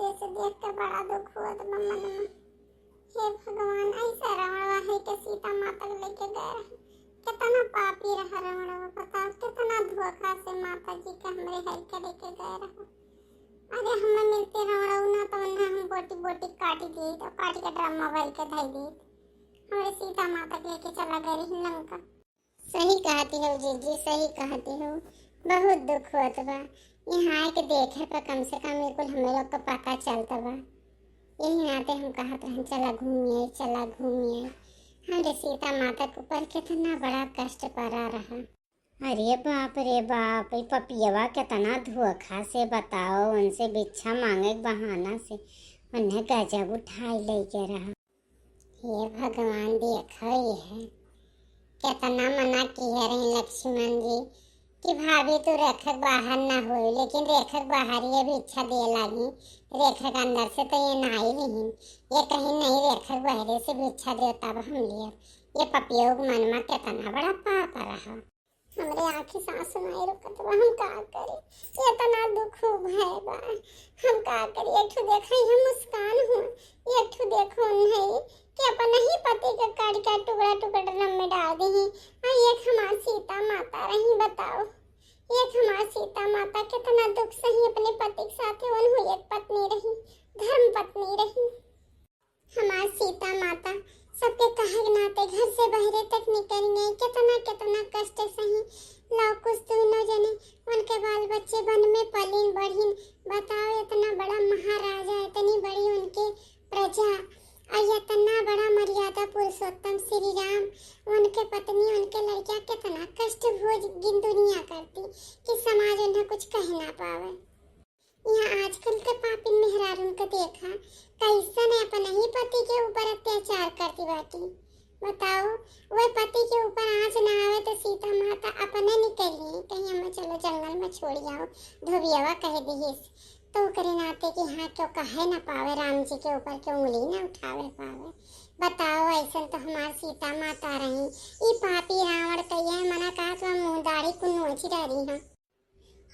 से देख के बड़ा दुख हुआ तो मन में। हे भगवान, ऐसा रावण है कि सीता माता को लेके गए रहे। कितना पापी रहा रावण, बताओ कितना धोखा से माता जी के हमरे हर के लेके गए रहे। अरे हमें मिलते रावण ना तो उन्हें हम बोटी बोटी काटी दी, तो काटी के ड्रामा भर के धई दी। हमारे सीता माता के लेके चला गए लंका। सही कहती हो जीजी, सही कहती हो। बहुत दुख हुआ बा। यहाँ आके देखे पर कम से कम बिल्कुल हम लोग को पता चलता बा। यही नाते हम कहते हैं चला घूमिए चला घूमिए। हमारे सीता माता के ऊपर कितना बड़ा कष्ट पड़ा रहा। अरे बाप रे बाप, ये पपियवा कितना धोखा से बताओ, उनसे भिक्षा मांगे के बहाना से उन्हें गजब उठाई लेके रहा। हे भगवान, देखो ये है कितना मना किया रही लक्ष्मण जी कि भाभी तू रेखक बाहर ना हो, लेकिन रेखक बाहर ये भी इच्छा दे लगी। रेखक अंदर से तो ये ना ही नहीं, ये कहीं नहीं रेखक बाहर से भी इच्छा दे तब हम लिए। ये पपियों के मन में कितना बड़ा पाप रहा। हमरे आँखी सांस नहीं रुकत बा, हम का करी। ये इतना दुख है बा, हम का करी। एक ठो देखा ये मुस्कान हो, एक ठो देखो नहीं कि अपन ही पति के काट के टुकड़ा टुकड़ा ड्रम में डाल दी। और एक हमारी सीता माता रही, बताओ। एक हमारी सीता माता कितना दुख सही अपने पति के साथ उन एक पत्नी रही, धर्म पत्नी रही। हमारी सीता माता सबके कहे नाते घर से बाहर तक निकल गए। कितना कितना कष्ट सही। लाओ कुछ दोनों जने उनके बाल बच्चे वन में पलीन बढ़ीन। बताओ इतना बड़ा महाराजा, इतनी बड़ी उनके प्रजा और इतना बड़ा मर्यादा पुरुषोत्तम श्री राम, उनके पत्नी उनके लड़कियां कितना कष्ट भोज दुनिया करती कि समाज उन्हें कुछ कह ना पावे। यहाँ आजकल के पापी मेहरारून को देखा कैसन अपन ही पति के ऊपर अत्याचार करती बाटी। बताओ, वह पति के ऊपर आँच ना आवे तो सीता माता अपने निकल गई कहीं हमें चलो जंगल में छोड़ जाओ, धोबियावा कह दी तो करे नाते कि हाँ क्यों कहे ना पावे, राम जी के ऊपर क्यों उंगली ना उठावे पावे। बताओ, ऐसा तो हमारी सीता माता रही। ये पापी रावण कहिए मना कहा तो मुँह दाढ़ी को नोच डाली। हाँ,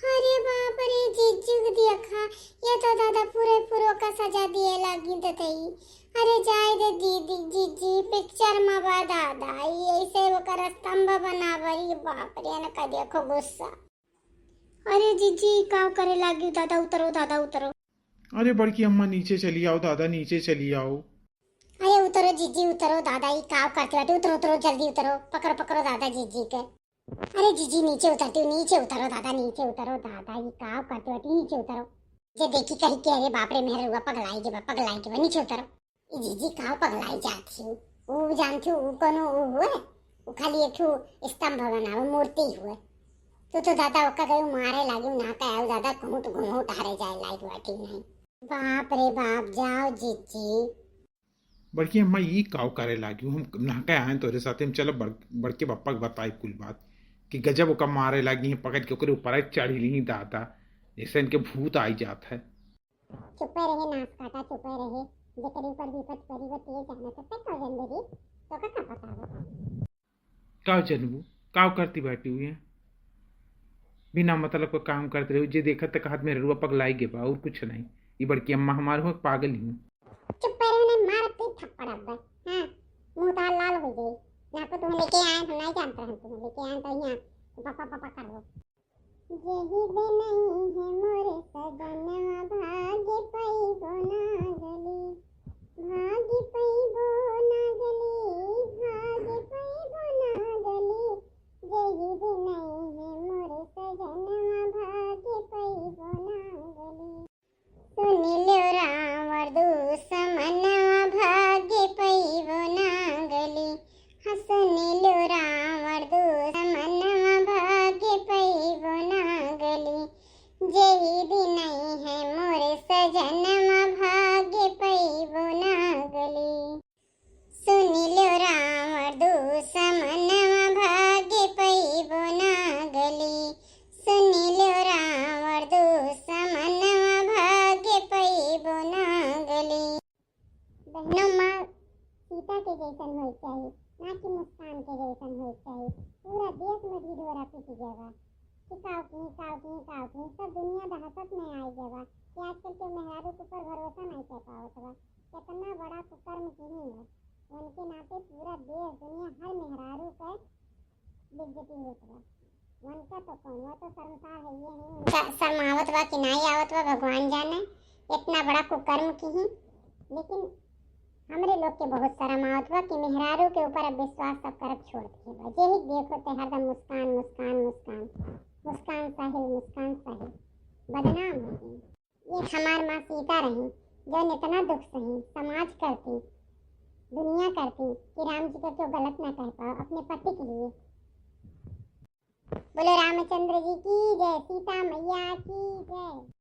अरे बाप रे जीजू देखा, ये तो दादा पूरे पूरो का सजा दिए लगी दतई। अरे जाए दे दीदी जीजी, पिक्चर में बा दादा ऐसे वो कर स्तंभ बना बरी। बाप रे न का देखो गुस्सा। अरे जीजी काव करे लगी, दादा उतरो दादा उतरो। अरे बड़की अम्मा नीचे चली आओ, दादा नीचे चली आओ। अरे उतरो जीजी उतरो, दादा ये काव करते बैठे। उतरो उतरो जल्दी उतरो, पकड़ो पकड़ो दादा जीजी के। अरे जीजी नीचे उतरती हूँ, नीचे उतरो दादा, नीचे उतरो दादा, ये काव करते बैठे, नीचे उतरो। जे देखी कही के अरे बाप रे मेहर हुआ पगलाई के बा, नीचे उतरो। ये जीजी काव पगलाई जाती हूँ। वो जानती हूँ कोनो वो हुए, वो खाली एक ठो स्तंभ बनावे मूर्ति हुए। तो दादा ओका गयो मारे लागी ना का आयो दादा, कहूँ तो घूमो उठारे जाए लाइक बैठी नहीं। बाप रे बाप, जाओ जीजी। बड़की अम्मा ये काव करे लागी, हम नहा आए तोरे साथे हम चलो बड़के पप्पा के बताई कुल बात कि गजब ओका मारे लागी है, पकड़ के ओकरे ऊपर चढ़ी ली दादा, ऐसे इनके भूत आई जात है। चुपे रहे नाक काटा, चुपे रहे। जेकर ऊपर विपत पड़ी वो तेज जाने तब तक कौन जिंदगी तो का पता है। काव जनबू काव करती बैठी हुई है, बिना मतलब का काम करते रहे। जे देखा तक हाथ में रुआ पगलाई के बा और कुछ नहीं। ये बड़की अम्मा हमारे हो पागल ही हूँ। चुप रहे ने मार के थप्पड़ अब। हां, मुंह ताल लाल हो गई। यहाँ पे तुम्हें लेके आए, हम नहीं जानते हैं तुम्हें लेके आए तो यहाँ पापा पापा कर लो। यही दिन नहीं है मोरे सजनवा, भाग्य पई बोना गली, भाग्य पई बोना गली, भाग्य पई बोना गली। यही दिन नहीं है मोरे सजनवा, भाग्य पई बोना गली। सुन लो रावण दुश्मनवा, भाग्य पई बोना गली। सुन लो रावण दुश्मनवा, भाग्य पई बोना गली। यही दिन नहीं है मोरे सजनवा, भाग्य पई बोना गली। सुन लो रावण दुश्मनवा, भाग्य पई बोना गली। सुन लो रावण दुश्मनवा, भाग्य पई बोना गली। बहनों माँ सीता के जैसन हो चाहिए, ना कि मुस्कान के जैसन हो चाहिए। पूरा देश में ढिढोरा पीट जाएगा। कि काव की सब दुनिया दहशत में आई गवा कि आजकल के मेहरारू के ऊपर भरोसा नहीं कर पावत बा। कितना बड़ा कुकर्म की है, उनके नाते पूरा देश दुनिया हर मेहरारू का बेइज्जती होत बा। उनका तो कौन, वो तो शर्मसार है, ये नहीं उनका शर्मावत बा कि नहीं आवत बा, भगवान जाने इतना बड़ा कुकर्म की ही। लेकिन हमरे लोग के बहुत शर्म आवत बा कि मेहरारू के ऊपर अब विश्वास सब करब छोड़ दिए बा। जे ही देखो ते हरदम मुस्कान मुस्कान मुस्कान मुस्कान साहिल बदनाम हो गई। ये हमार माँ सीता रही जो इतना दुख सही, समाज करती, दुनिया करती कि राम जी को क्यों गलत ना कह पाओ अपने पति के लिए। बोलो रामचंद्र जी की जय, सीता मैया की जय।